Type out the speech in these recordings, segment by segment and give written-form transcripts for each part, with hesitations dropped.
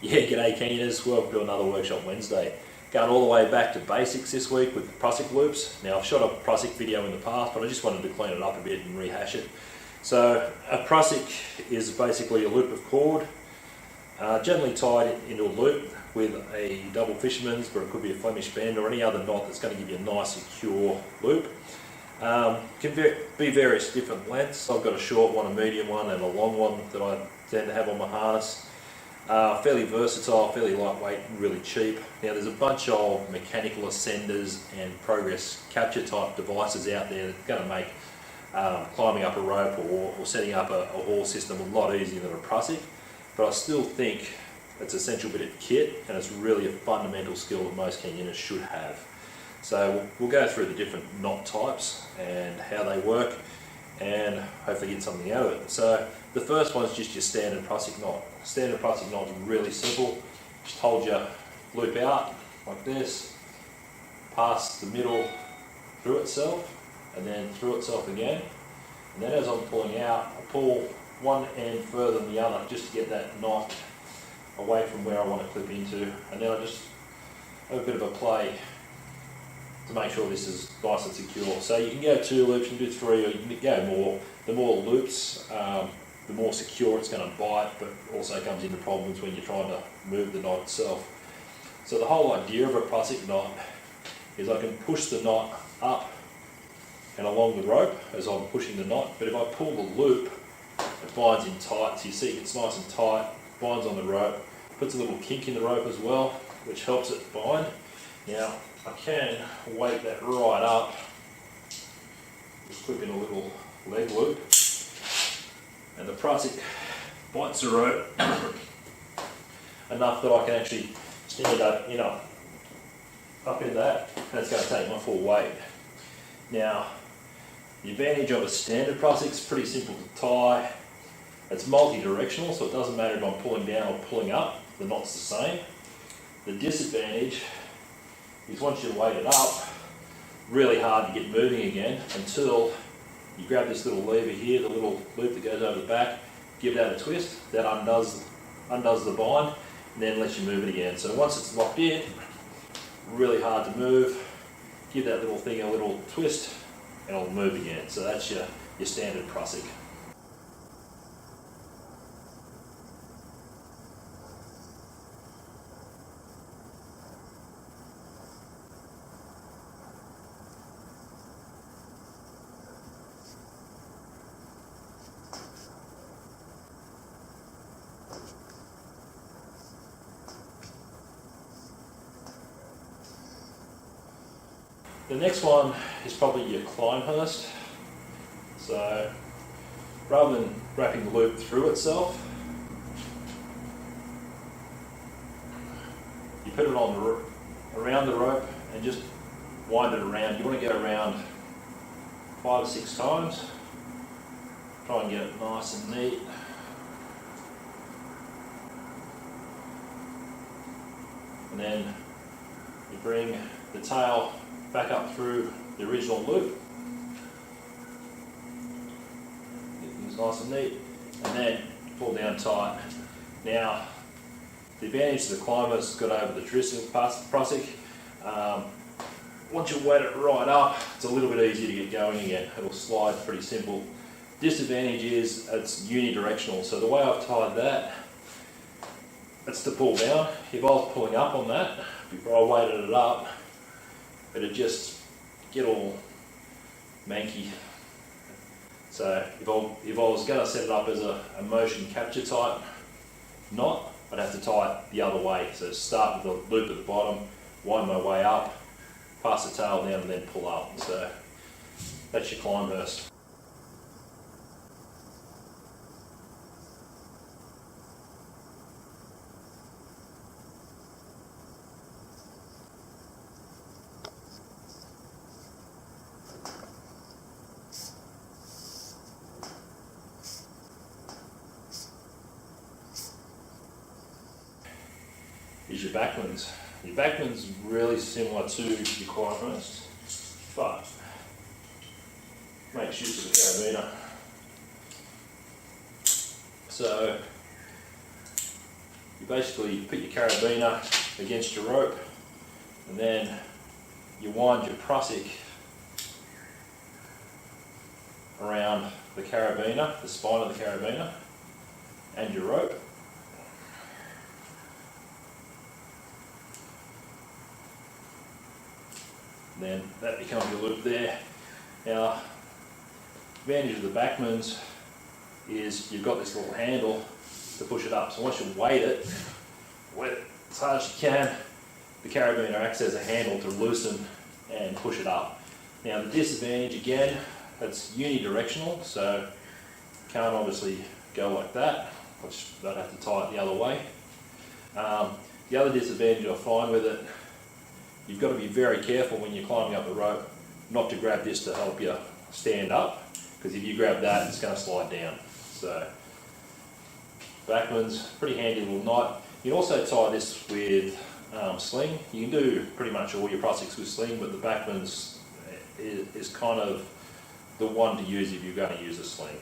Yeah, g'day keeners, welcome to another Workshop Wednesday. Going all the way back to basics this week with Prusic loops. Now I've shot a Prusic video in the past, but I just wanted to clean it up a bit and rehash it. So a Prusic is basically a loop of cord, generally tied into a loop with a double fisherman's, but it could be a Flemish bend or any other knot that's going to give you a nice secure loop. Can be various different lengths. I've got a short one, a medium one and a long one that I tend to have on my harness. Fairly versatile, fairly lightweight, and really cheap. Now there's a bunch of mechanical ascenders and progress capture type devices out there that are going to make climbing up a rope or setting up a haul system a lot easier than a Prusic, but I still think it's an essential bit of kit and it's really a fundamental skill that most Kenyans should have. So we'll go through the different knot types and how they work and hopefully get something out of it. So the first one is just your standard Prusic knot. Standard Prusic knot is really simple. Just hold your loop out like this, pass the middle through itself and then through itself again. And then as I'm pulling out, I pull one end further than the other just to get that knot away from where I want to clip into. And then I just have a bit of a play to make sure this is nice and secure. So you can go 2 loops, you can do 3, or you can go more. The more loops, the more secure it's going to bite, but also comes into problems when you're trying to move the knot itself. So the whole idea of a Prusic knot is I can push the knot up and along the rope as I'm pushing the knot, but if I pull the loop, it binds in tight. So you see it's nice and tight, binds on the rope, puts a little kink in the rope as well, which helps it bind. Now I can weight that right up, just clip in a little leg loop, and the Prusic bites the rope enough that I can actually stand up in that, and it's going to take my full weight. Now the advantage of a standard Prusic is pretty simple to tie. It's multi-directional, so it doesn't matter if I'm pulling down or pulling up, the knot's the same. The disadvantage is once you weight it up, really hard to get moving again until you grab this little lever here, the little loop that goes over the back, give that a twist, that undoes the bind, and then lets you move it again. So once it's locked in, really hard to move, give that little thing a little twist, and it'll move again. So that's your standard Prusic. The next one is probably your Climbhurst. So rather than wrapping the loop through itself, you put it on around the rope and just wind it around. You want to go around 5 or 6 times. Try and get it nice and neat. And then you bring the tail back up through the original loop. Get things nice and neat, and then pull down tight. Now, the advantage the Climbhurst got over the Prusic, once you weight it right up, it's a little bit easier to get going again. It'll slide pretty simple. Disadvantage is it's unidirectional, so the way I've tied that, it's to pull down. If I was pulling up on that, before I weighted it up, it'd just get all manky. So if I was going to set it up as a motion capture type knot, I'd have to tie it the other way. So start with the loop at the bottom, wind my way up, pass the tail down and then pull up. So that's your Climbhurst. Is your backman's. Your backman's really similar to your Climbhurst, but makes use of the carabiner. So you basically put your carabiner against your rope, and then you wind your Prusic around the carabiner, the spine of the carabiner, and your rope. Then that becomes your loop there. Now, the advantage of the Backman's is you've got this little handle to push it up. So once you weight it as hard as you can, the carabiner acts as a handle to loosen and push it up. Now the disadvantage, again, it's unidirectional, so you can't obviously go like that, which don't have to tie it the other way. The other disadvantage I find with it, you've got to be very careful when you're climbing up the rope not to grab this to help you stand up, because if you grab that, it's going to slide down. So Backman's pretty handy little knot. You can also tie this with sling. You can do pretty much all your Prusics with sling, but the Backman's is kind of the one to use if you're going to use a sling.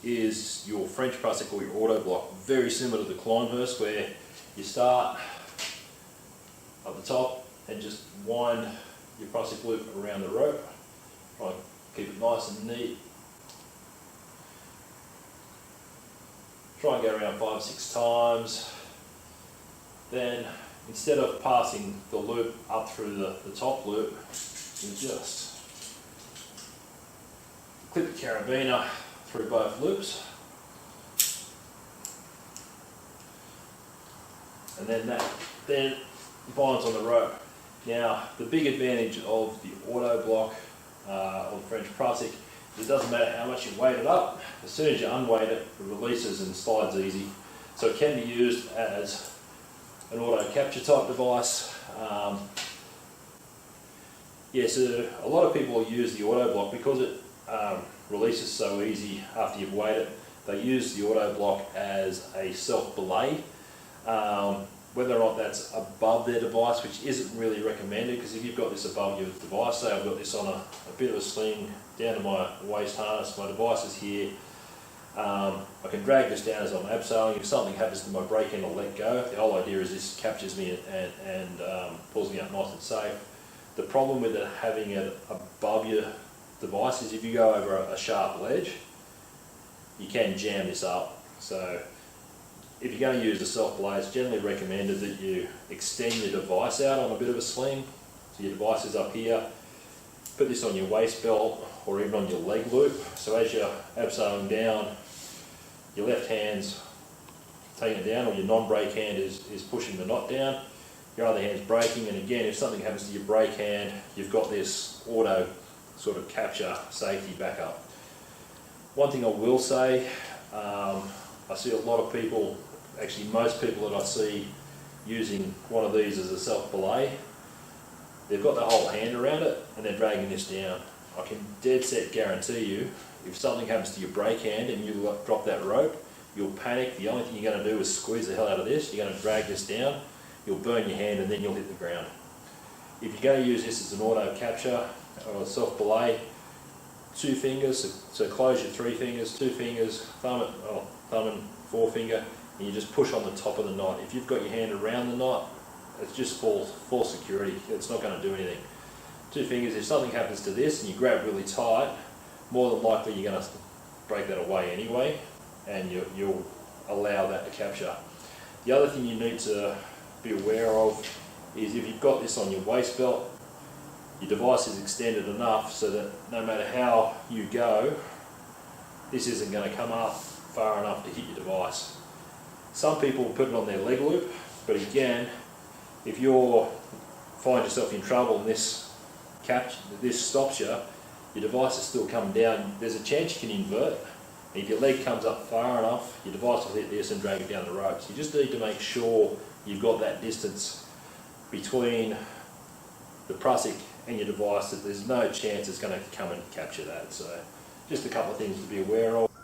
Is your French Prusic or your auto block. Very similar to the Climbhurst, where you start at the top and just wind your Prusic loop around the rope. Try and keep it nice and neat. Try and go around 5 or 6 times. Then instead of passing the loop up through the top loop, you just clip the carabiner through both loops, and then that binds on the rope. Now the big advantage of the auto block or the French Prusic is it doesn't matter how much you weight it up, as soon as you unweight it, it releases and slides easy. So it can be used as an auto capture type device. So a lot of people use the auto block because it releases so easy after you've weighed it. They use the auto block as a self-belay. Whether or not that's above their device, which isn't really recommended, because if you've got this above your device, say I've got this on a bit of a sling down to my waist harness, my device is here, I can drag this down as I'm abseiling. If something happens to my brake end, I'll let go. The whole idea is this captures me and pulls me up nice and safe. The problem with it having it above your device is if you go over a sharp ledge, you can jam this up. So if you're going to use a self-belay, it's generally recommended that you extend your device out on a bit of a sling. So your device is up here, put this on your waist belt or even on your leg loop. So as you're abseiling down, your left hand's taking it down, or your non-brake hand is pushing the knot down, your other hand's braking, and again, if something happens to your brake hand, you've got this auto sort of capture safety backup. One thing I will say, I see a lot of people, actually most people that I see using one of these as a self-belay, they've got the whole hand around it and they're dragging this down. I can dead set guarantee you, if something happens to your brake hand and you drop that rope, you'll panic. The only thing you're going to do is squeeze the hell out of this. You're going to drag this down, you'll burn your hand, and then you'll hit the ground. If you're going to use this as an auto capture or a self-belay, 2 fingers, so close your 3 fingers, 2 fingers, thumb and forefinger, and you just push on the top of the knot. If you've got your hand around the knot, it's just for security. It's not going to do anything. 2 fingers, if something happens to this and you grab really tight, more than likely you're going to break that away anyway, and you'll allow that to capture. The other thing you need to be aware of is if you've got this on your waist belt, your device is extended enough so that no matter how you go, this isn't going to come up far enough to hit your device. Some people put it on their leg loop, but again, if you find yourself in trouble and this stops you, your device is still coming down, there's a chance you can invert, And if your leg comes up far enough, your device will hit this and drag it down the ropes. You just need to make sure you've got that distance between the Prusic and your device, that there's no chance it's going to come and capture that. So just a couple of things to be aware of.